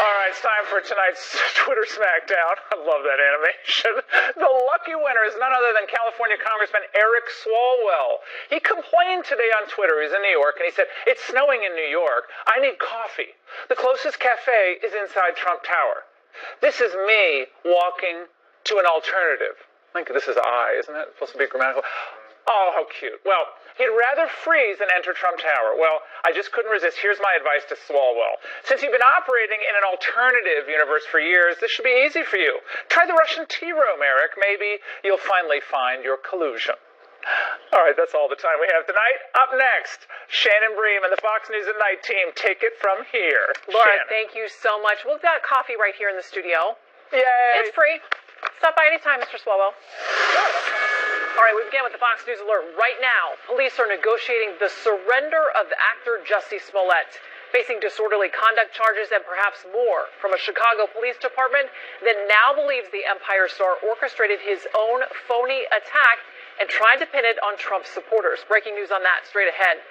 All right, it's time for tonight's Twitter Smackdown. I love that animation. The lucky winner is none other than California Congressman Eric Swalwell. He complained today on Twitter. He's in New York, and he said, "It's snowing in New York. I need coffee. The closest cafe is inside Trump Tower. This is me walking to an alternative." I think this is I, isn't it? It's supposed to be grammatical. Oh, how cute. Well, he'd rather freeze than enter Trump Tower. Well, I just couldn't resist. Here's my advice to Swalwell. Since you've been operating in an alternative universe for years, this should be easy for you. Try the Russian tea room, Eric. Maybe you'll finally find your collusion. All right, that's all the time we have tonight. Up next, Shannon Bream and the Fox News at Night team take it from here. Laura, Shannon. Thank you so much. We've got coffee right here in the studio. Yay! It's free. Stop by anytime, Mr. Swalwell. All right, we begin with the Fox News alert. Right now, police are negotiating the surrender of actor Jussie Smollett, facing disorderly conduct charges and perhaps more from a Chicago police department that now believes the Empire star orchestrated his own phony attack and tried to pin it on Trump supporters. Breaking news on that straight ahead.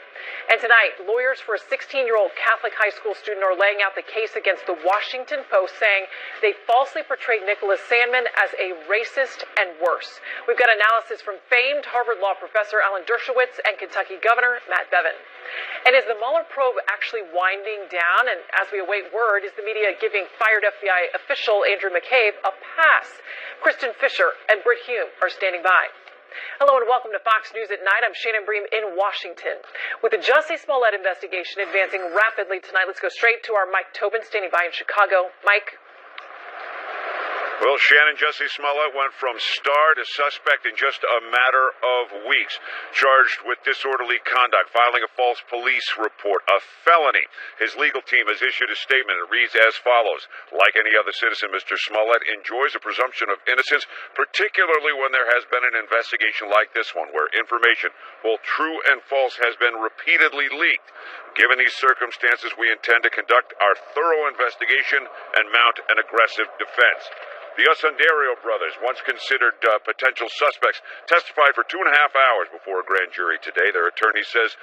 And tonight, lawyers for a 16-year-old Catholic high school student are laying out the case against the Washington Post, saying they falsely portrayed Nicholas Sandmann as a racist and worse. We've got analysis from famed Harvard law professor Alan Dershowitz and Kentucky Governor Matt Bevin. And is the Mueller probe actually winding down? And as we await word, is the media giving fired FBI official Andrew McCabe a pass? Kristen Fisher and Britt Hume are standing by. Hello and welcome to Fox News at Night. I'm Shannon Bream in Washington. With the Jussie Smollett investigation advancing rapidly tonight, let's go straight to our Mike Tobin standing by in Chicago. Mike? Well, Shannon, Jussie Smollett went from star to suspect in just a matter of weeks, charged with disorderly conduct, filing a false police report, a felony. His legal team has issued a statement. It reads as follows: like any other citizen, Mr. Smollett enjoys a presumption of innocence, particularly when there has been an investigation like this one, where information, both true and false, has been repeatedly leaked. Given these circumstances, we intend to conduct our thorough investigation and mount an aggressive defense. The Osundario brothers, once considered potential suspects, testified for 2.5 hours before a grand jury today. Their attorney says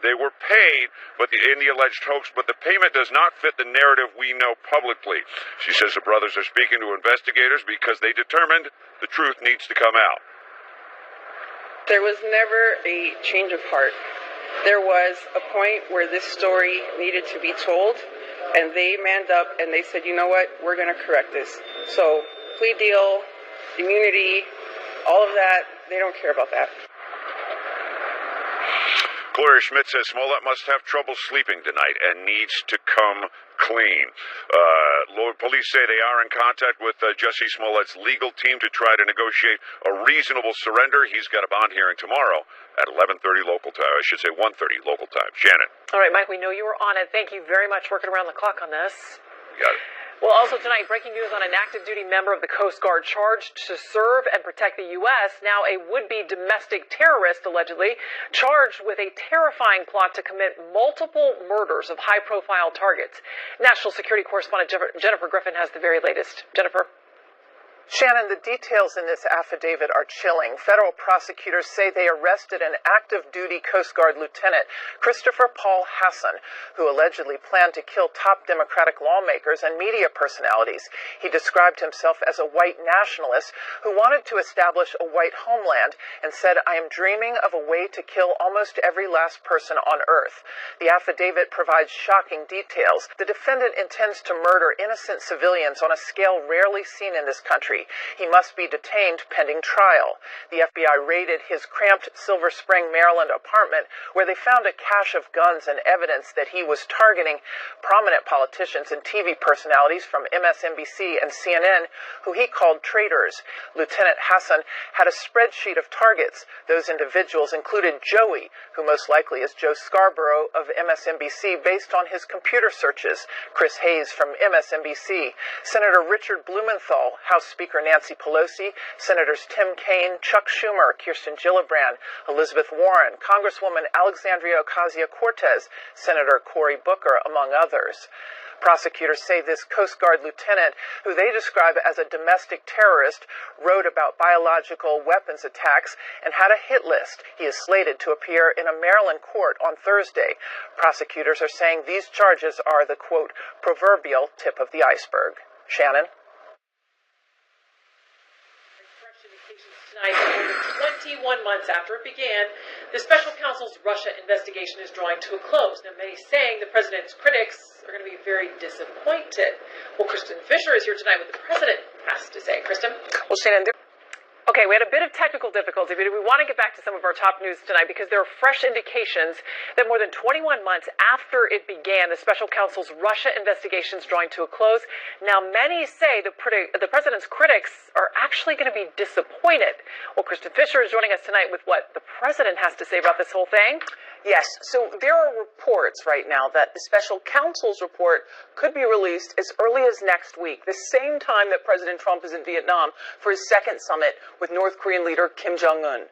they were paid in the alleged hoax, but the payment does not fit the narrative we know publicly. She says the brothers are speaking to investigators because they determined the truth needs to come out. There was never a change of heart. There was a point where this story needed to be told, and they manned up and they said, you know what, we're going to correct this. So, plea deal, immunity, all of that, they don't care about that. Gloria Schmidt says Smollett must have trouble sleeping tonight and needs to come clean. Police say they are in contact with Jussie Smollett's legal team to try to negotiate a reasonable surrender. He's got a bond hearing tomorrow at 11:30 local time. I should say 1:30 local time. Shannon. All right, Mike, we know you were on it. Thank you very much, working around the clock on this. Got it. Well, also tonight, breaking news on an active duty member of the Coast Guard charged to serve and protect the U.S., now a would-be domestic terrorist, allegedly, charged with a terrifying plot to commit multiple murders of high-profile targets. National Security Correspondent Jennifer Griffin has the very latest. Jennifer? Shannon, the details in this affidavit are chilling. Federal prosecutors say they arrested an active-duty Coast Guard lieutenant, Christopher Paul Hassan, who allegedly planned to kill top Democratic lawmakers and media personalities. He described himself as a white nationalist who wanted to establish a white homeland and said, "I am dreaming of a way to kill almost every last person on Earth." The affidavit provides shocking details. The defendant intends to murder innocent civilians on a scale rarely seen in this country. He must be detained pending trial. The FBI raided his cramped Silver Spring, Maryland apartment, where they found a cache of guns and evidence that he was targeting prominent politicians and TV personalities from MSNBC and CNN, who he called traitors. Lieutenant Hassan had a spreadsheet of targets. Those individuals included Joey, who most likely is Joe Scarborough of MSNBC based on his computer searches, Chris Hayes from MSNBC, Senator Richard Blumenthal, House Speaker Nancy Pelosi, Senators Tim Kaine, Chuck Schumer, Kirsten Gillibrand, Elizabeth Warren, Congresswoman Alexandria Ocasio-Cortez, Senator Cory Booker, among others. Prosecutors say this Coast Guard lieutenant, who they describe as a domestic terrorist, wrote about biological weapons attacks and had a hit list. He is slated to appear in a Maryland court on Thursday. Prosecutors are saying these charges are the, quote, proverbial tip of the iceberg. Shannon? Tonight, more than 21 months after it began, the special counsel's Russia investigation is drawing to a close. Now, many saying the president's critics are going to be very disappointed. Well, Kristen Fisher is here tonight with the president has to say. Kristen? Well, Shannon, Okay, we had a bit of technical difficulty, but we want to get back to some of our top news tonight because there are fresh indications that more than 21 months after it began, the special counsel's Russia investigation is drawing to a close. Now, many say the president's critics are actually going to be disappointed. Well, Kristen Fisher is joining us tonight with what the president has to say about this whole thing. yes, so there are reports right now that the special counsel's report could be released as early as next week, the same time that President Trump is in Vietnam for his second summit with North Korean leader Kim Jong-un.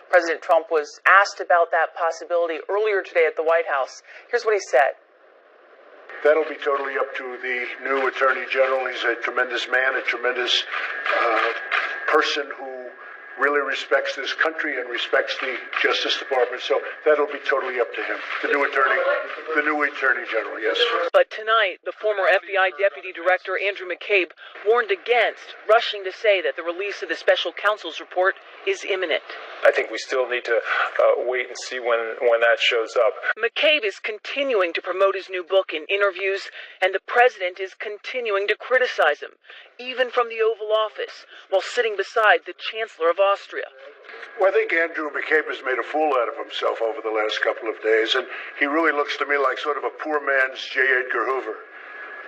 President Trump was asked about that possibility earlier today at the White House. Here's what he said. That'll be totally up to the new Attorney General. He's a tremendous man, a tremendous person who really respects this country and respects the Justice Department. So that'll be totally up to him, the new Attorney General, yes. But tonight, the former FBI Deputy Director Andrew McCabe warned against rushing to say that the release of the special counsel's report is imminent. I think we still need to wait and see when that shows up. McCabe is continuing to promote his new book in interviews, and the president is continuing to criticize him, even from the Oval Office, while sitting beside the Chancellor of Austria. Well, I think Andrew McCabe has made a fool out of himself over the last couple of days, and he really looks to me like sort of a poor man's J. Edgar Hoover.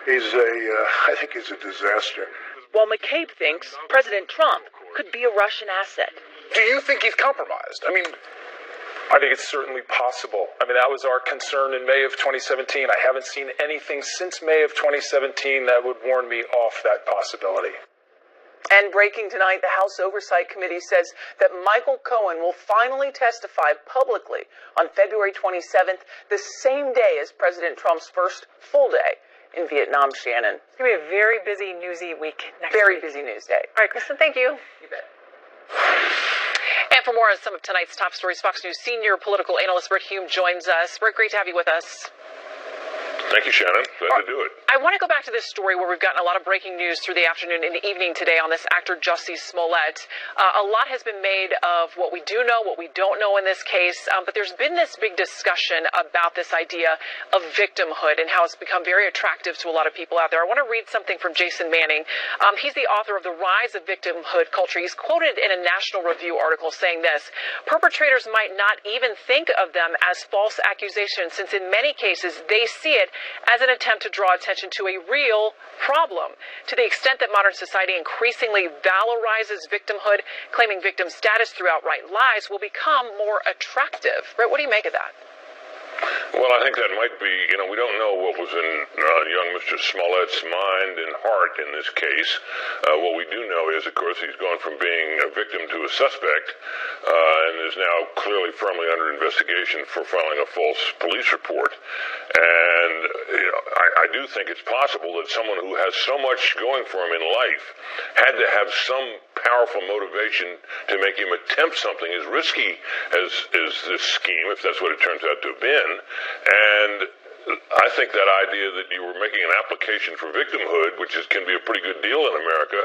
I think he's a disaster. While McCabe thinks President Trump could be a Russian asset. Do you think he's compromised? I think it's certainly possible. That was our concern in May of 2017. I haven't seen anything since May of 2017 that would warn me off that possibility. And breaking tonight, the House Oversight Committee says that Michael Cohen will finally testify publicly on February 27th, the same day as President Trump's first full day in Vietnam. Shannon. It's going to be a very busy, newsy week next week. Very busy news day. All right, Kristen, thank you. You bet. And for more on some of tonight's top stories, Fox News senior political analyst Britt Hume joins us. Britt, great to have you with us. Thank you, Shannon. Glad to do it. I want to go back to this story where we've gotten a lot of breaking news through the afternoon and the evening today on this actor Jussie Smollett. A lot has been made of what we do know, what we don't know in this case, but there's been this big discussion about this idea of victimhood and how it's become very attractive to a lot of people out there. I want to read something from Jason Manning. He's the author of The Rise of Victimhood Culture. He's quoted in a National Review article saying this: perpetrators might not even think of them as false accusations, since in many cases they see it as an attempt to draw attention to a real problem. To the extent that modern society increasingly valorizes victimhood, claiming victim status through outright lies will become more attractive. Right? What do you make of that? Well, I think that might be, we don't know what was in young Mr. Smollett's mind and heart in this case. What we do know is, of course, he's gone from being a victim to a suspect and is now clearly firmly under investigation for filing a false police report. And I do think it's possible that someone who has so much going for him in life had to have some powerful motivation to make him attempt something as risky as this scheme, if that's what it turns out to have been. And I think that idea that you were making an application for victimhood, which can be a pretty good deal in America,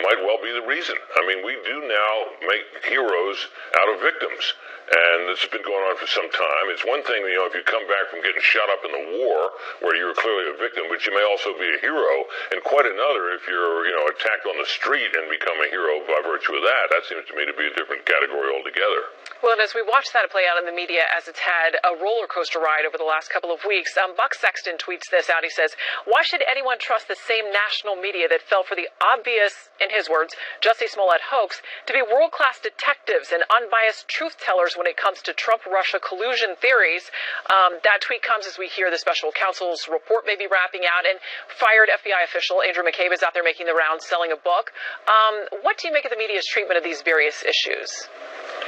might well be the reason. We do now make heroes out of victims. And this has been going on for some time. It's one thing, if you come back from getting shot up in the war, where you're clearly a victim, but you may also be a hero. And quite another if you're, attacked on the street and become a hero by virtue of that. That seems to me to be a different category altogether. Well, and as we watch that play out in the media, as it's had a roller coaster ride over the last couple of weeks, Buck Sexton tweets this out. He says, "Why should anyone trust the same national media that fell for the obvious, in his words, Jussie Smollett hoax, to be world-class detectives and unbiased truth tellers when it comes to Trump-Russia collusion theories?" That tweet comes as we hear the special counsel's report may be wrapping out, and fired FBI official Andrew McCabe is out there making the rounds selling a book. What do you make of the media's treatment of these various issues?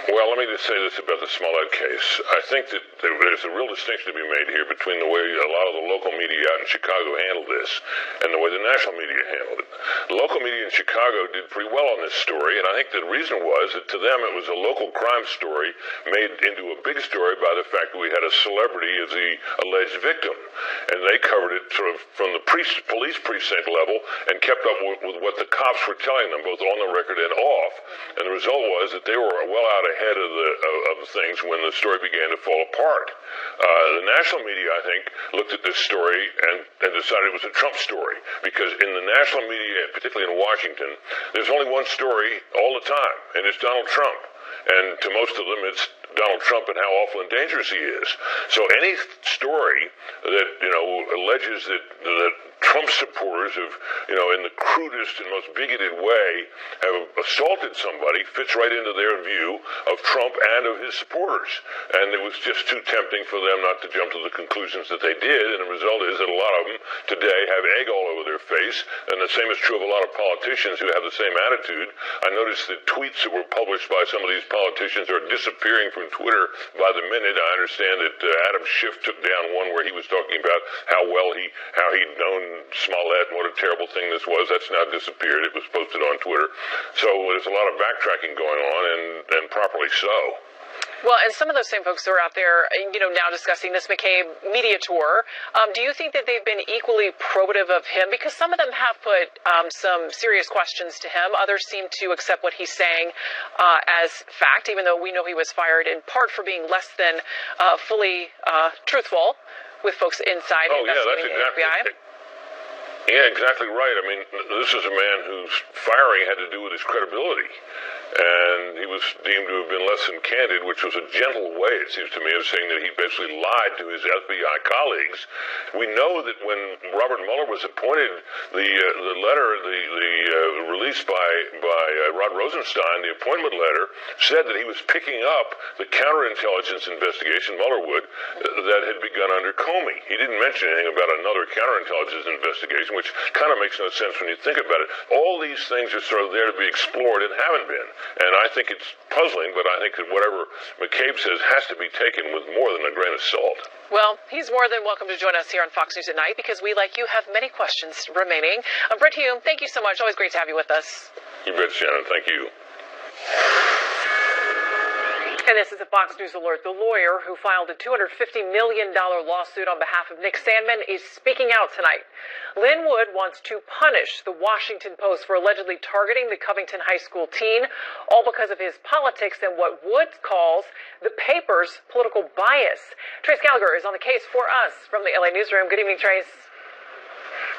Well, let me just say this about the Smollett case. I think that there's a real distinction to be made here between the way a lot of the local media out in Chicago handled this and the way the national media handled it. The local media in Chicago did pretty well on this story, and I think the reason was that to them it was a local crime story made into a big story by the fact that we had a celebrity as the alleged victim. And they covered it sort of from the police precinct level and kept up with what the cops were telling them, both on the record and off. And the result was that they were well out ahead of things when the story began to fall apart. The national media, I think, looked at this story and decided it was a Trump story, because in the national media, particularly in Washington, there's only one story all the time, and it's Donald Trump. And to most of them, it's Donald Trump and how awful and dangerous he is. So any story that, alleges that Trump supporters have, in the crudest and most bigoted way, have assaulted somebody fits right into their view of Trump and of his supporters. And it was just too tempting for them not to jump to the conclusions that they did. And the result is that a lot of them today have egg all over their face. And the same is true of a lot of politicians who have the same attitude. I noticed that tweets that were published by some of these politicians are disappearing from Twitter by the minute. I understand that Adam Schiff took down one where he was talking about how he'd known Smollett and what a terrible thing this was. That's now disappeared. It was posted on Twitter. So there's a lot of backtracking going on, and properly so. Well, and some of those same folks who are out there, now discussing this McCabe media tour, do you think that they've been equally probative of him? Because some of them have put some serious questions to him. Others seem to accept what he's saying as fact, even though we know he was fired in part for being less than fully truthful with folks inside investigating the FBI. Yeah, exactly right. I mean, this is a man whose firing had to do with his credibility. And he was deemed to have been less than candid, which was a gentle way, it seems to me, of saying that he basically lied to his FBI colleagues. We know that when Robert Mueller was appointed, the letter, the release by Rod Rosenstein, the appointment letter, said that he was picking up the counterintelligence investigation, Mueller would, that had begun under Comey. He didn't mention anything about another counterintelligence investigation, which kind of makes no sense when you think about it. All these things are sort of there to be explored and haven't been. And I think it's puzzling, but I think that whatever McCabe says has to be taken with more than a grain of salt. Well, he's more than welcome to join us here on Fox News at Night, because we, like you, have many questions remaining. Brett Hume, thank you so much. Always great to have you with us. You bet, Shannon. Thank you. And this is a Fox News alert. The lawyer who filed a $250 million lawsuit on behalf of Nick Sandmann is speaking out tonight. Lynn Wood wants to punish the Washington Post for allegedly targeting the Covington High School teen, all because of his politics and what Wood calls the paper's political bias. Trace Gallagher is on the case for us from the LA newsroom. Good evening, Trace.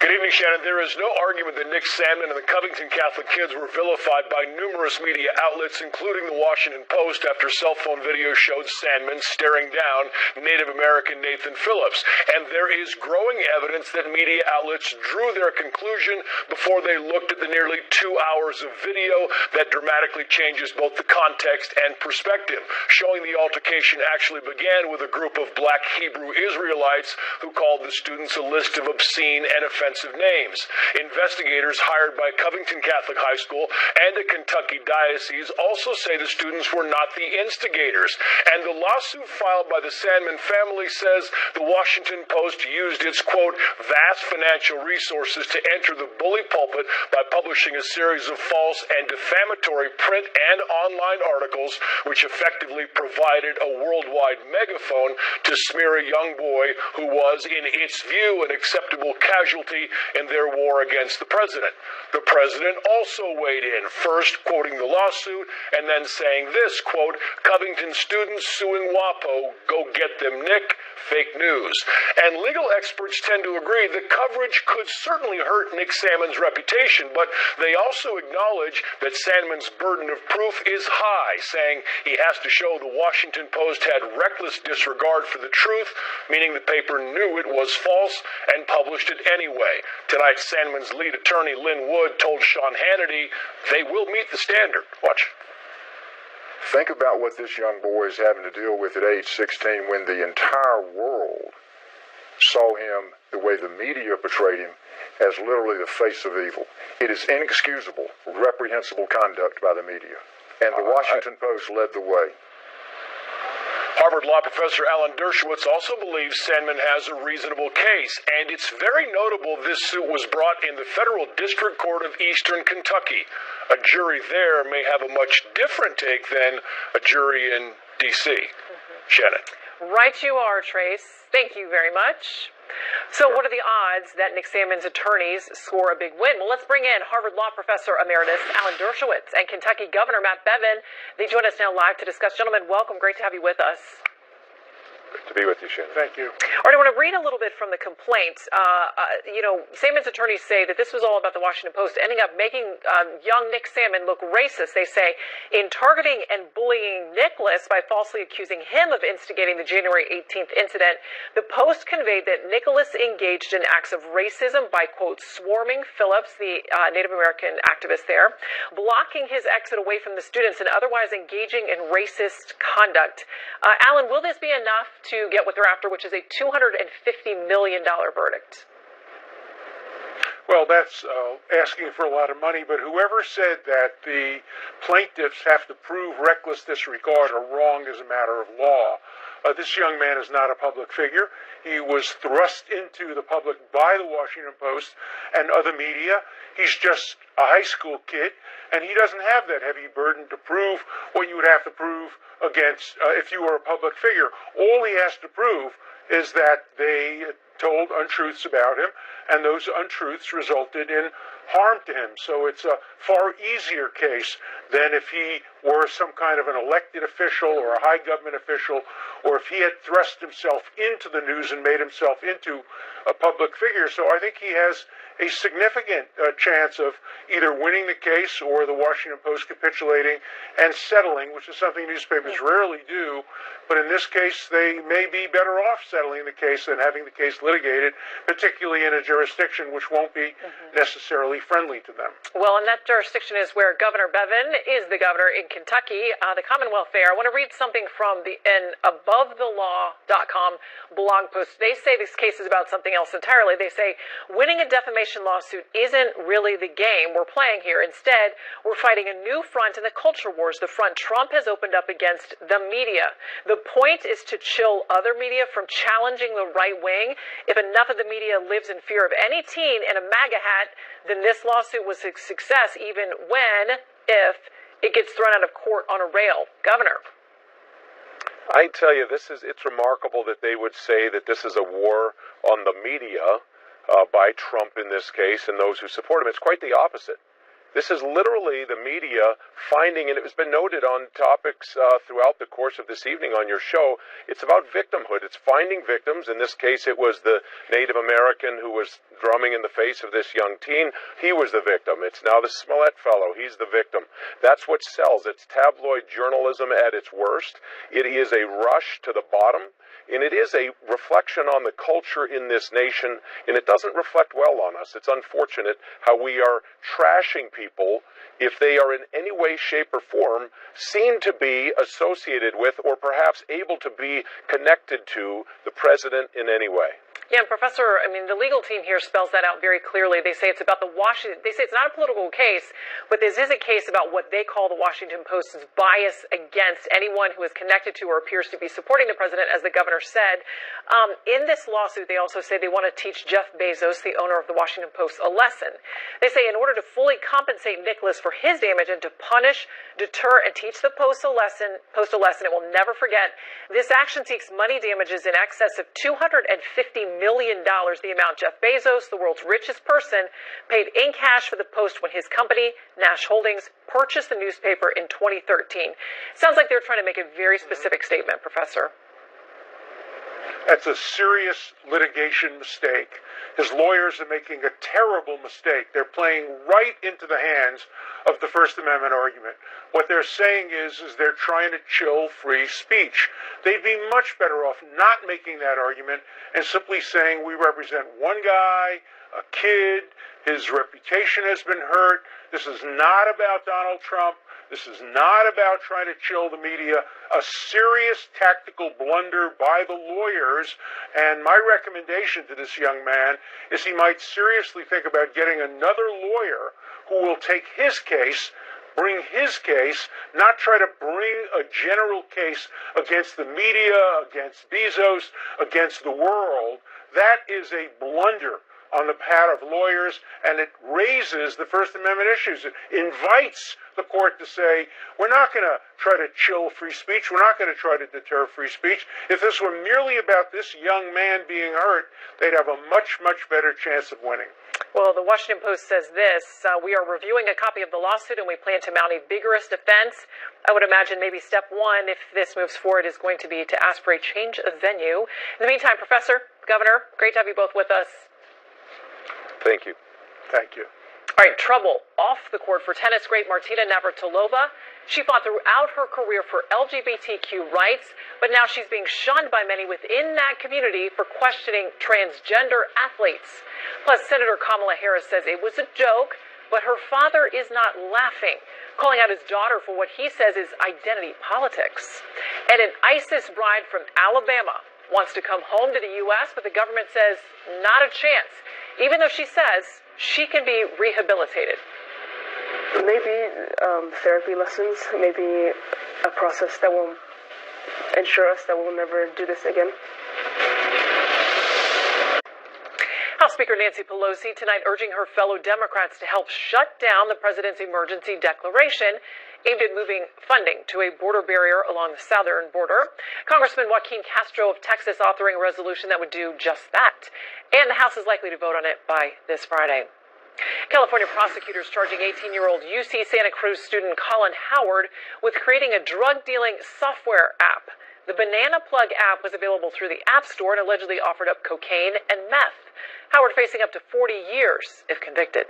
Good evening, Shannon. There is no argument that Nick Sandmann and the Covington Catholic kids were vilified by numerous media outlets, including the Washington Post, after cell phone video showed Sandmann staring down Native American Nathan Phillips. And there is growing evidence that media outlets drew their conclusion before they looked at the nearly 2 hours of video that dramatically changes both the context and perspective, showing the altercation actually began with a group of black Hebrew Israelites who called the students a list of obscene and offensive names. Investigators hired by Covington Catholic High School and a Kentucky diocese also say the students were not the instigators. And the lawsuit filed by the Sandmann family says the Washington Post used its, quote, vast financial resources to enter the bully pulpit by publishing a series of false and defamatory print and online articles, which effectively provided a worldwide megaphone to smear a young boy who was, in its view, an acceptable casualty in their war against the president. The president also weighed in, first quoting the lawsuit and then saying this, quote, Covington students suing WAPO, go get them, Nick, fake news. And legal experts tend to agree the coverage could certainly hurt Nick Sandmann's reputation, but they also acknowledge that Sandmann's burden of proof is high, saying he has to show the Washington Post had reckless disregard for the truth, meaning the paper knew it was false and published it anyway. Tonight, Sandmann's lead attorney, Lynn Wood, told Sean Hannity they will meet the standard. Watch. Think about what this young boy is having to deal with at age 16 when the entire world saw him the way the media portrayed him as literally the face of evil. It is inexcusable, reprehensible conduct by the media. And the Washington Post led the way. Harvard Law professor Alan Dershowitz also believes Sandman has a reasonable case, and it's very notable this suit was brought in the Federal District Court of Eastern Kentucky. A jury there may have a much different take than a jury in D.C. Shannon. Right you are, Trace. Thank you very much. So what are the odds that Nick Sandman's attorneys score a big win? Well, let's bring in Harvard Law Professor Emeritus Alan Dershowitz and Kentucky Governor Matt Bevin. They join us now live to discuss. Gentlemen, welcome. Great to have you with us. Good to be with you, Shannon. Thank you. All right, I want to read a little bit from the complaint. Sandman's attorneys say that this was all about the Washington Post ending up making young Nick Sandman look racist. They say in targeting and bullying Nicholas by falsely accusing him of instigating the January 18th incident, the Post conveyed that Nicholas engaged in acts of racism by, quote, swarming Phillips, the Native American activist there, blocking his exit away from the students, and otherwise engaging in racist conduct. Alan, will this be enough to get what they're after, which is a $250 million verdict? Well, that's asking for a lot of money, but whoever said that the plaintiffs have to prove reckless disregard are wrong as a matter of law. This young man is not a public figure. He was thrust into the public by the Washington Post and other media. He's just a high school kid, and he doesn't have that heavy burden to prove what you would have to prove against if you were a public figure. All he has to prove is that they told untruths about him, and those untruths resulted in harm to him. So it's a far easier case than if he were some kind of an elected official or a high government official, or if he had thrust himself into the news and made himself into a public figure. So I think he has a significant chance of either winning the case or the Washington Post capitulating and settling, which is something newspapers rarely do. But in this case, they may be better off settling the case than having the case litigated, particularly in a jurisdiction which won't be necessarily friendly to them. Well, and that jurisdiction is where Governor Bevin is the governor in Kentucky, the Commonwealth there. I want to read something from an AboveTheLaw.com blog post. They say this case is about something else entirely. They say winning a defamation lawsuit isn't really the game we're playing here. Instead, we're fighting a new front in the culture wars, the front Trump has opened up against the media. The point is to chill other media from challenging the right wing. If enough of the media lives in fear of any teen in a MAGA hat, then this lawsuit was a success even if it gets thrown out of court on a rail. Governor. I tell you, it's remarkable that they would say that this is a war on the media by Trump in this case and those who support him. It's quite the opposite. This is literally the media finding, and it has been noted on topics throughout the course of this evening on your show, it's about victimhood. It's finding victims. In this case, it was the Native American who was drumming in the face of this young teen. He was the victim. It's now the Smollett fellow. He's the victim. That's what sells. It's tabloid journalism at its worst. It is a rush to the bottom. And it is a reflection on the culture in this nation, and it doesn't reflect well on us. It's unfortunate how we are trashing people if they are in any way, shape, or form seen to be associated with or perhaps able to be connected to the president in any way. Yeah, and Professor, the legal team here spells that out very clearly. They say it's about they say it's not a political case, but this is a case about what they call the Washington Post's bias against anyone who is connected to or appears to be supporting the president, as the governor said. In this lawsuit, they also say they want to teach Jeff Bezos, the owner of the Washington Post, a lesson. They say in order to fully compensate Nicholas for his damage and to punish, deter, and teach the Post a lesson it will never forget, this action seeks money damages in excess of $250 million, the amount Jeff Bezos, the world's richest person, paid in cash for the Post when his company, Nash Holdings, purchased the newspaper in 2013. Sounds like they're trying to make a very specific statement, Professor. That's a serious litigation mistake. His lawyers are making a terrible mistake. They're playing right into the hands of the First Amendment argument. What they're saying is they're trying to chill free speech. They'd be much better off not making that argument and simply saying we represent one guy, a kid, his reputation has been hurt. This is not about Donald Trump. This is not about trying to chill the media. A serious tactical blunder by the lawyers. And my recommendation to this young man is he might seriously think about getting another lawyer who will take his case bring his case, not try to bring a general case against the media, against Bezos, against the world. That is a blunder on the part of lawyers, and it raises the First Amendment issues. It invites the court to say, we're not going to try to chill free speech. We're not going to try to deter free speech. If this were merely about this young man being hurt, they'd have a much, much better chance of winning. Well, the Washington Post says this, we are reviewing a copy of the lawsuit and we plan to mount a vigorous defense. I would imagine maybe step one, if this moves forward, is going to be to ask for a change of venue. In the meantime, Professor, Governor, great to have you both with us. Thank you. Thank you. All right, trouble off the court for tennis great Martina Navratilova. She fought throughout her career for LGBTQ rights, but now she's being shunned by many within that community for questioning transgender athletes. Plus, Senator Kamala Harris says it was a joke, but her father is not laughing, calling out his daughter for what he says is identity politics. And an ISIS bride from Alabama wants to come home to the U.S., but the government says not a chance, even though she says she can be rehabilitated. Maybe therapy lessons, maybe a process that will ensure us that we'll never do this again. House Speaker Nancy Pelosi tonight urging her fellow Democrats to help shut down the president's emergency declaration aimed at moving funding to a border barrier along the southern border. Congressman Joaquin Castro of Texas authoring a resolution that would do just that. And the House is likely to vote on it by this Friday. California prosecutors charging 18-year-old UC Santa Cruz student Colin Howard with creating a drug-dealing software app. The Banana Plug app was available through the App Store and allegedly offered up cocaine and meth. Howard facing up to 40 years if convicted.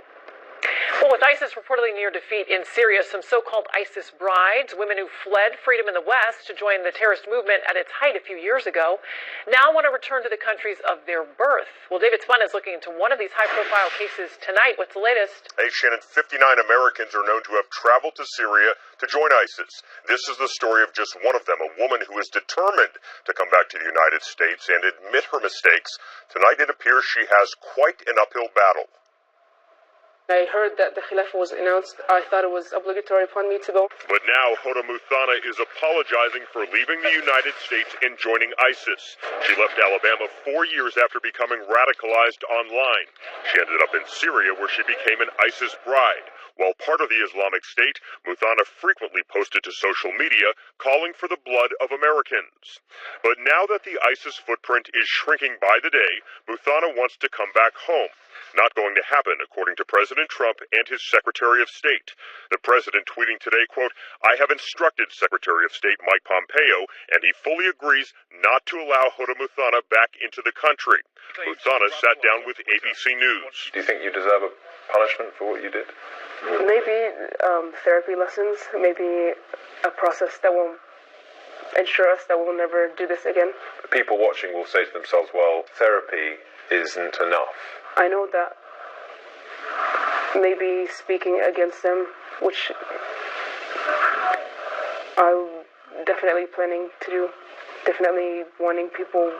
Well, with ISIS reportedly near defeat in Syria, some so-called ISIS brides, women who fled freedom in the West to join the terrorist movement at its height a few years ago, now want to return to the countries of their birth. Well, David Spun is looking into one of these high-profile cases tonight. What's the latest? Hey, Shannon, 59 Americans are known to have traveled to Syria to join ISIS. This is the story of just one of them, a woman who is determined to come back to the United States and admit her mistakes. Tonight, it appears she has quite an uphill battle. I heard that the Khilafah was announced. I thought it was obligatory upon me to go. But now Hoda Muthana is apologizing for leaving the United States and joining ISIS. She left Alabama 4 years after becoming radicalized online. She ended up in Syria, where she became an ISIS bride. While part of the Islamic State, Muthana frequently posted to social media calling for the blood of Americans. But now that the ISIS footprint is shrinking by the day, Muthana wants to come back home. Not going to happen, according to President Trump and his Secretary of State. The president tweeting today, quote, I have instructed Secretary of State Mike Pompeo, and he fully agrees not to allow Hoda Muthana back into the country. Muthana sat down with ABC News. Do you think you deserve a punishment for what you did? Maybe therapy lessons, maybe a process that will ensure us that we'll never do this again. People watching will say to themselves, well, therapy isn't enough. I know that maybe speaking against them, which I'm definitely planning to do, definitely wanting people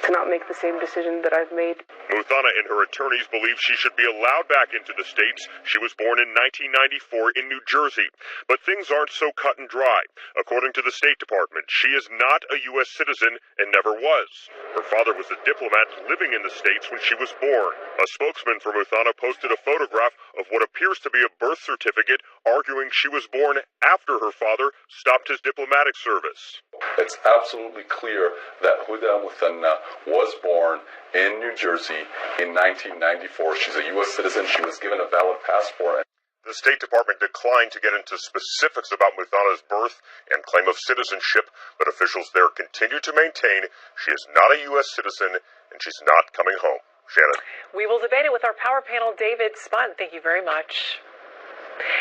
to not make the same decision that I've made. Muthana and her attorneys believe she should be allowed back into the States. She was born in 1994 in New Jersey. But things aren't so cut and dry. According to the State Department, she is not a U.S. citizen and never was. Her father was a diplomat living in the States when she was born. A spokesman for Muthana posted a photograph of what appears to be a birth certificate, arguing she was born after her father stopped his diplomatic service. It's absolutely clear that Hoda Muthana was born in New Jersey in 1994. She's a U.S. citizen. She was given a valid passport. The State Department declined to get into specifics about Muthana's birth and claim of citizenship, but officials there continue to maintain she is not a U.S. citizen and she's not coming home. Shannon. We will debate it with our power panel, David Spun. Thank you very much.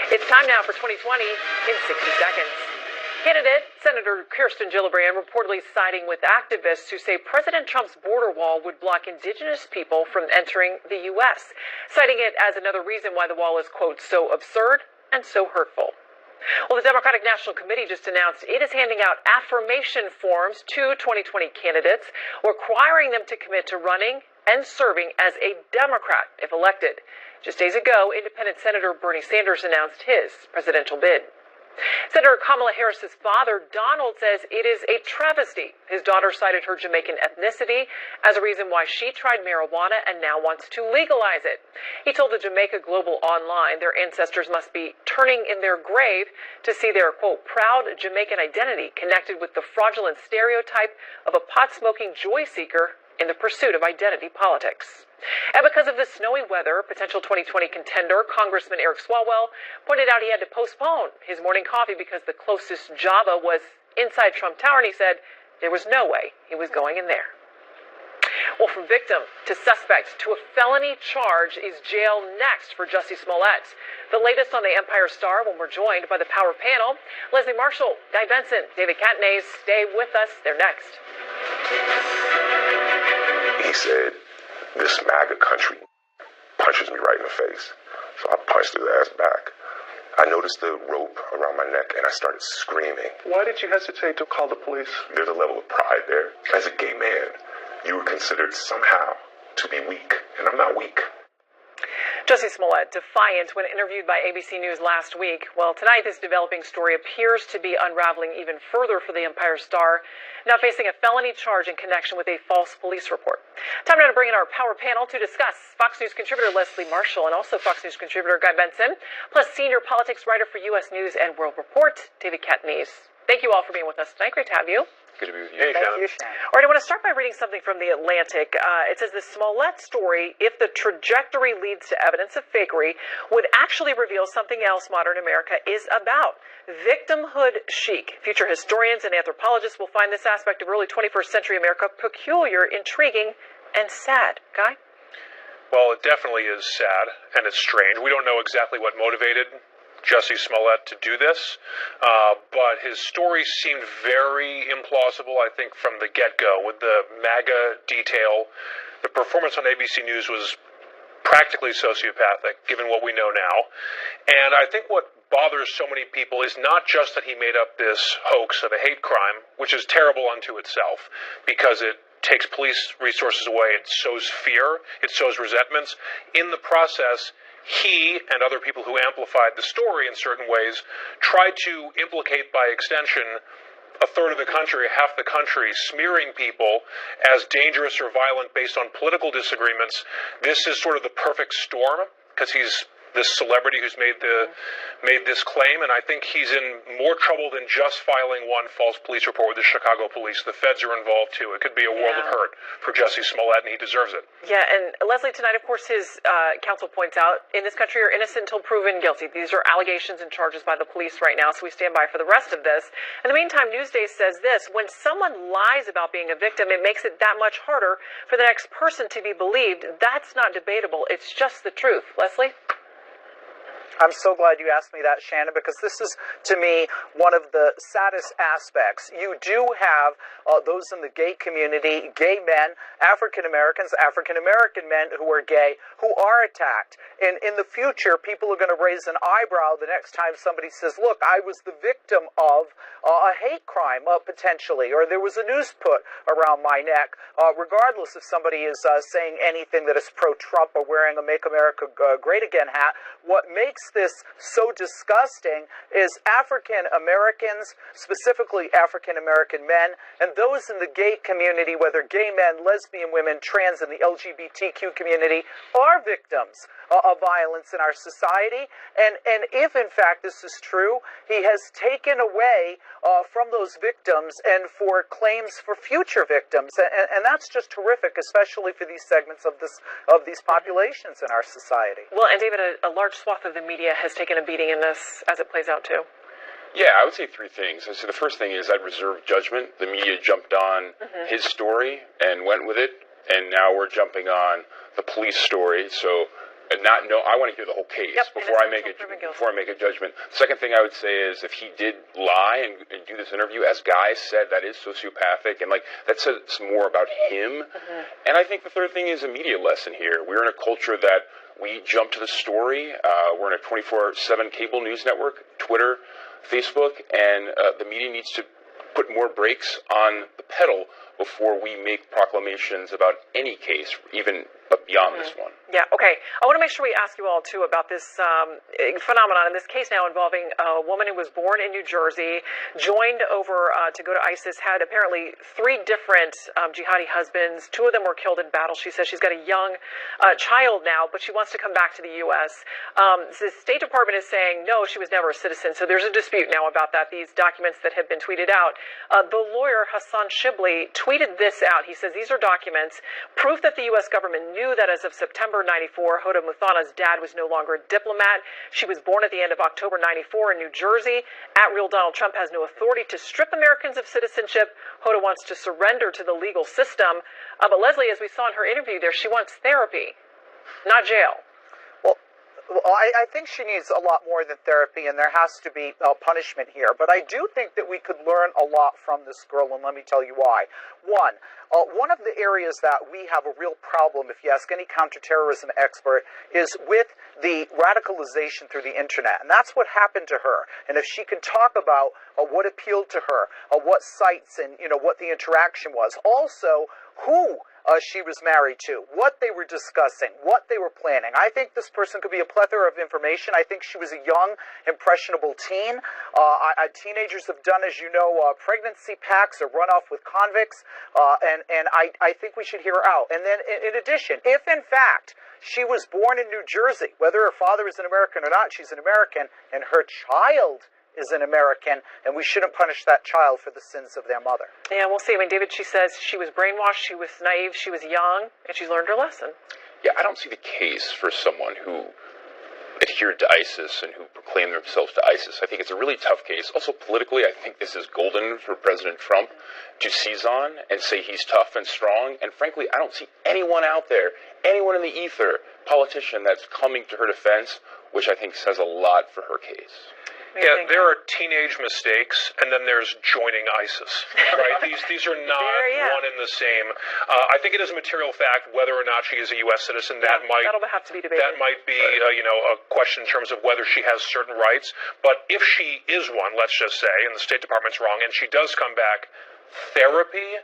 It's time now for 2020 in 60 seconds. Candidate Senator Kirsten Gillibrand reportedly siding with activists who say President Trump's border wall would block indigenous people from entering the U.S., citing it as another reason why the wall is, quote, so absurd and so hurtful. Well, the Democratic National Committee just announced it is handing out affirmation forms to 2020 candidates, requiring them to commit to running and serving as a Democrat if elected. Just days ago, independent Senator Bernie Sanders announced his presidential bid. Senator Kamala Harris's father, Donald, says it is a travesty. His daughter cited her Jamaican ethnicity as a reason why she tried marijuana and now wants to legalize it. He told the Jamaica Global Online their ancestors must be turning in their grave to see their, quote, proud Jamaican identity connected with the fraudulent stereotype of a pot-smoking joy seeker in the pursuit of identity politics. And because of the snowy weather, potential 2020 contender Congressman Eric Swalwell pointed out he had to postpone his morning coffee because the closest Java was inside Trump Tower, and he said there was no way he was going in there. Well, from victim to suspect to a felony charge is jail next for Jussie Smollett. The latest on the Empire Star when we're joined by the Power Panel. Leslie Marshall, Guy Benson, David Catanese, stay with us. They're next. He said, "This MAGA country punches me right in the face." So I punched his ass back. I noticed the rope around my neck and I started screaming. Why did you hesitate to call the police? There's a level of pride there. As a gay man, you were considered somehow to be weak, and I'm not weak. Jussie Smollett, defiant when interviewed by ABC News last week. Well, tonight this developing story appears to be unraveling even further for the Empire Star, now facing a felony charge in connection with a false police report. Time now to bring in our Power Panel to discuss. Fox News contributor Leslie Marshall and also Fox News contributor Guy Benson, plus senior politics writer for U.S. News and World Report, David Catanese. Thank you all for being with us tonight. Great to have you. Good to be with you. Thank you, Shannon. All right, I want to start by reading something from The Atlantic. It says the Smollett story, if the trajectory leads to evidence of fakery, would actually reveal something else modern America is about. Victimhood chic. Future historians and anthropologists will find this aspect of early 21st century America peculiar, intriguing, and sad. Guy? Well, it definitely is sad, and it's strange. We don't know exactly what motivated Jussie Smollett to do this, but his story seemed very implausible, I think, from the get-go. With the MAGA detail, the performance on ABC News was practically sociopathic, given what we know now. And I think what bothers so many people is not just that he made up this hoax of a hate crime, which is terrible unto itself, because it takes police resources away, it sows fear, it sows resentments. In the process, he and other people who amplified the story in certain ways tried to implicate by extension a third of the country, half the country, smearing people as dangerous or violent based on political disagreements. This is sort of the perfect storm because he's this celebrity who's made this claim, and I think he's in more trouble than just filing one false police report with the Chicago police. The feds are involved too. It could be a world of hurt for Jussie Smollett, and he deserves it. Yeah, and Leslie, tonight, of course, his counsel points out, in this country, you're innocent until proven guilty. These are allegations and charges by the police right now, so we stand by for the rest of this. In the meantime, Newsday says this: when someone lies about being a victim, it makes it that much harder for the next person to be believed. That's not debatable. It's just the truth. Leslie? I'm so glad you asked me that, Shannon, because this is, to me, one of the saddest aspects. You do have those in the gay community, gay men, African-Americans, African-American men who are gay, who are attacked. And in the future, people are going to raise an eyebrow the next time somebody says, look, I was the victim of a hate crime, potentially, or there was a noose put around my neck, regardless if somebody is saying anything that is pro-Trump or wearing a Make America Great Again hat. What makes this so disgusting is African Americans, specifically African American men, and those in the gay community, whether gay men, lesbian women, trans, and the LGBTQ community, are victims of violence in our society. And if in fact this is true, he has taken away from those victims and for claims for future victims, and that's just horrific, especially for these segments of these populations in our society. Well, and David, a large swath of the media has taken a beating in this as it plays out too. Yeah, I would say three things. So the first thing is I'd reserve judgment. The media jumped on his story and went with it, and now we're jumping on the police story. So I want to hear the whole case before I make a judgment. The second thing I would say is if he did lie and do this interview, as Guy said, that is sociopathic, and that says more about him. And I think the third thing is a media lesson here. We're in a culture that we jump to the story. We're in a 24/7 cable news network, Twitter, Facebook, and the media needs to put more brakes on the pedal before we make proclamations about any case, even beyond this one. Yeah, okay. I want to make sure we ask you all, too, about this phenomenon in this case now involving a woman who was born in New Jersey, joined over to go to ISIS, had apparently 3 different jihadi husbands. 2 of them were killed in battle. She says she's got a young child now, but she wants to come back to the U.S. The State Department is saying, no, she was never a citizen, so there's a dispute now about that, these documents that have been tweeted out. The lawyer, Hassan Shibli, tweeted this out. He says, these are documents, proof that the U.S. government knew that as of September 94, Hoda Muthana's dad was no longer a diplomat. She was born at the end of October 94 in New Jersey. At real Donald Trump has no authority to strip Americans of citizenship. Hoda wants to surrender to the legal system. But Leslie, as we saw in her interview there, she wants therapy, not jail. Well, I think she needs a lot more than therapy, and there has to be punishment here. But I do think that we could learn a lot from this girl, and let me tell you why. One of the areas that we have a real problem, if you ask any counterterrorism expert, is with the radicalization through the internet. And that's what happened to her. And if she can talk about what appealed to her, what sites and what the interaction was. Also, who she was married to, what they were discussing, what they were planning. I think this person could be a plethora of information. I think she was a young, impressionable teen. Teenagers have done, as you know, pregnancy packs or run off with convicts, and I think we should hear her out. And then, in addition, if in fact she was born in New Jersey, whether her father is an American or not, she's an American, and her child is an American, and we shouldn't punish that child for the sins of their mother. Yeah, we'll see. I mean, David, she says she was brainwashed, she was naive, she was young, and she's learned her lesson. Yeah, I don't see the case for someone who adhered to ISIS and who proclaimed themselves to ISIS. I think it's a really tough case. Also, politically, I think this is golden for President Trump to seize on and say he's tough and strong. And frankly, I don't see anyone out there, anyone in the ether, politician that's coming to her defense, which I think says a lot for her case. Yeah, there are teenage mistakes, and then there's joining ISIS. Right? These are not one and the same. I think it is a material fact whether or not she is a U.S. citizen. That'll have to be debated. That might be, a question in terms of whether she has certain rights. But if she is one, let's just say, and the State Department's wrong, and she does come back, therapy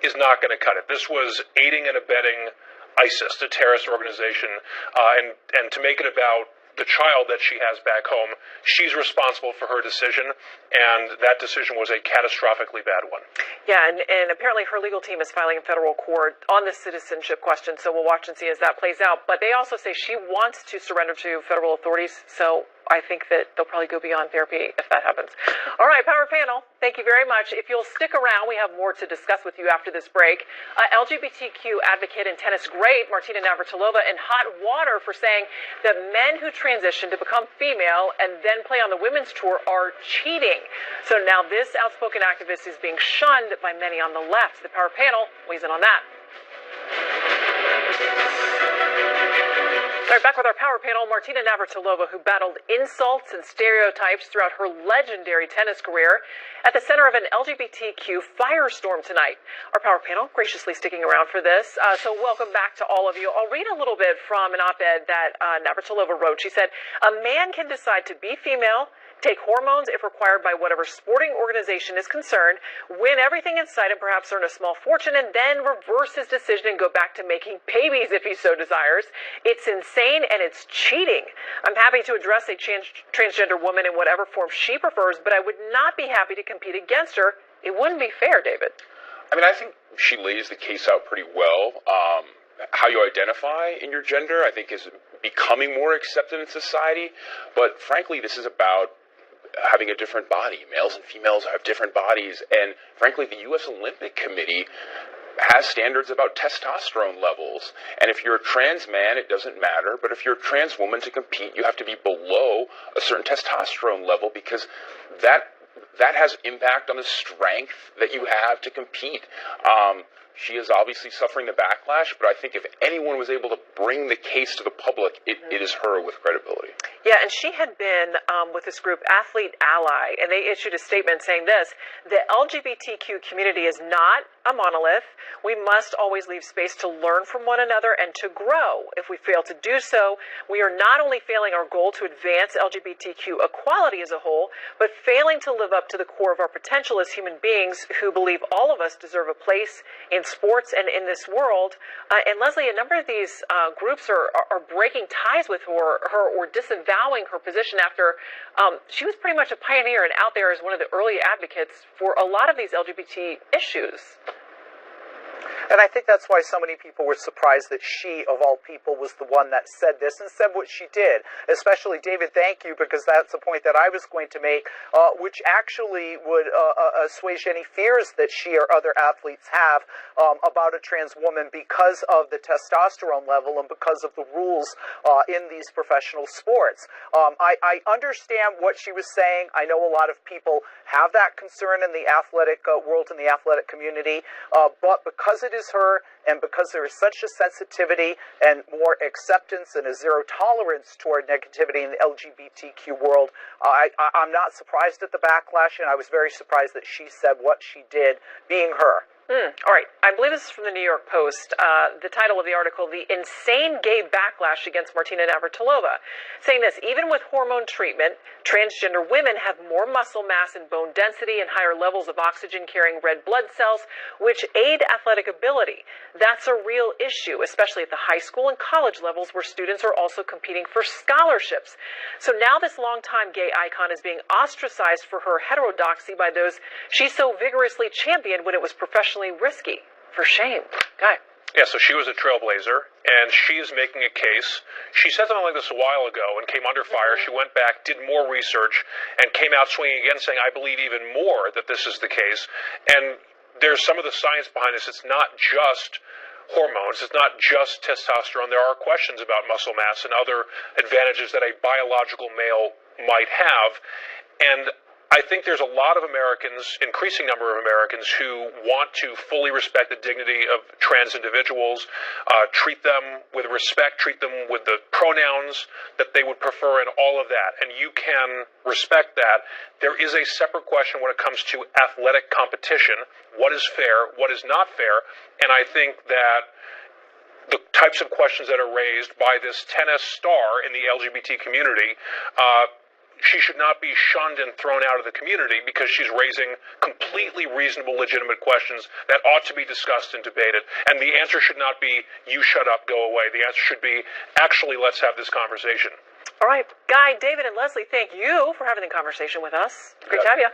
is not going to cut it. This was aiding and abetting ISIS, the terrorist organization, and to make it about the child that she has back home, she's responsible for her decision, and that decision was a catastrophically bad one. Yeah, and apparently her legal team is filing in federal court on the citizenship question, so we'll watch and see as that plays out. But they also say she wants to surrender to federal authorities, so I think that they'll probably go beyond therapy if that happens. All right, Power Panel, thank you very much. If you'll stick around, we have more to discuss with you after this break. LGBTQ advocate and tennis great Martina Navratilova in hot water for saying that men who transition to become female and then play on the women's tour are cheating. So now this outspoken activist is being shunned by many on the left. The Power Panel weighs in on that. All right, back with our Power Panel, Martina Navratilova, who battled insults and stereotypes throughout her legendary tennis career, at the center of an LGBTQ firestorm tonight. Our Power Panel graciously sticking around for this, so welcome back to all of you. I'll read a little bit from an op-ed that Navratilova wrote. She said, "A man can decide to be female, take hormones if required by whatever sporting organization is concerned, win everything in sight and perhaps earn a small fortune, and then reverse his decision and go back to making babies if he so desires. It's insane and it's cheating. I'm happy to address a transgender woman in whatever form she prefers, but I would not be happy to compete against her. It wouldn't be fair, David." I mean, I think she lays the case out pretty well. How you identify in your gender, I think, is becoming more accepted in society. But frankly, this is about having a different body. Males and females have different bodies. And frankly, the U.S. Olympic Committee has standards about testosterone levels. And if you're a trans man, it doesn't matter. But if you're a trans woman, to compete, you have to be below a certain testosterone level, because that has impact on the strength that you have to compete. She is obviously suffering the backlash, but I think if anyone was able to bring the case to the public, it is her with credibility. Yeah, and she had been with this group, Athlete Ally, and they issued a statement saying this: the LGBTQ community is not a monolith. We must always leave space to learn from one another and to grow. If we fail to do so, we are not only failing our goal to advance LGBTQ equality as a whole, but failing to live up to the core of our potential as human beings who believe all of us deserve a place in sports and in this world. And Leslie, a number of these groups are breaking ties with her or disavowing her position after she was pretty much a pioneer and out there as one of the early advocates for a lot of these LGBT issues. And I think that's why so many people were surprised that she, of all people, was the one that said this and said what she did. Especially, David, thank you, because that's a point that I was going to make, which actually would assuage any fears that she or other athletes have about a trans woman because of the testosterone level and because of the rules in these professional sports. I understand what she was saying. I know a lot of people have that concern in the athletic world and the athletic community, but because it is her, and because there is such a sensitivity and more acceptance and a zero tolerance toward negativity in the LGBTQ world, I'm not surprised at the backlash, and I was very surprised that she said what she did, being her. All right. I believe this is from the New York Post. The title of the article, The Insane Gay Backlash Against Martina Navratilova, saying this: even with hormone treatment, transgender women have more muscle mass and bone density and higher levels of oxygen-carrying red blood cells, which aid athletic ability. That's a real issue, especially at the high school and college levels where students are also competing for scholarships. So now this longtime gay icon is being ostracized for her heterodoxy by those she so vigorously championed when it was professionally risky. For shame. Guy. Yeah, so she was a trailblazer, and she's making a case. She said something like this a while ago and came under fire. She went back, did more research, and came out swinging again, saying, I believe even more that this is the case. And there's some of the science behind this. It's not just hormones. It's not just testosterone. There are questions about muscle mass and other advantages that a biological male might have. And I think there's a lot of Americans, increasing number of Americans, who want to fully respect the dignity of trans individuals, treat them with respect, treat them with the pronouns that they would prefer and all of that. And you can respect that. There is a separate question when it comes to athletic competition. What is fair? What is not fair? And I think that the types of questions that are raised by this tennis star in the LGBT community, she should not be shunned and thrown out of the community because she's raising completely reasonable, legitimate questions that ought to be discussed and debated. And the answer should not be, you shut up, go away. The answer should be, actually, let's have this conversation. All right. Guy, David, and Leslie, thank you for having the conversation with us. Great to have you.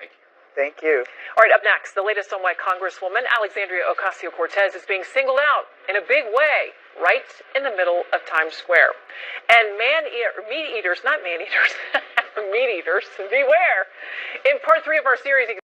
Thank you. All right, up next, the latest on why Congresswoman Alexandria Ocasio-Cortez is being singled out in a big way right in the middle of Times Square. And meat eaters, beware. In part 3 of our series,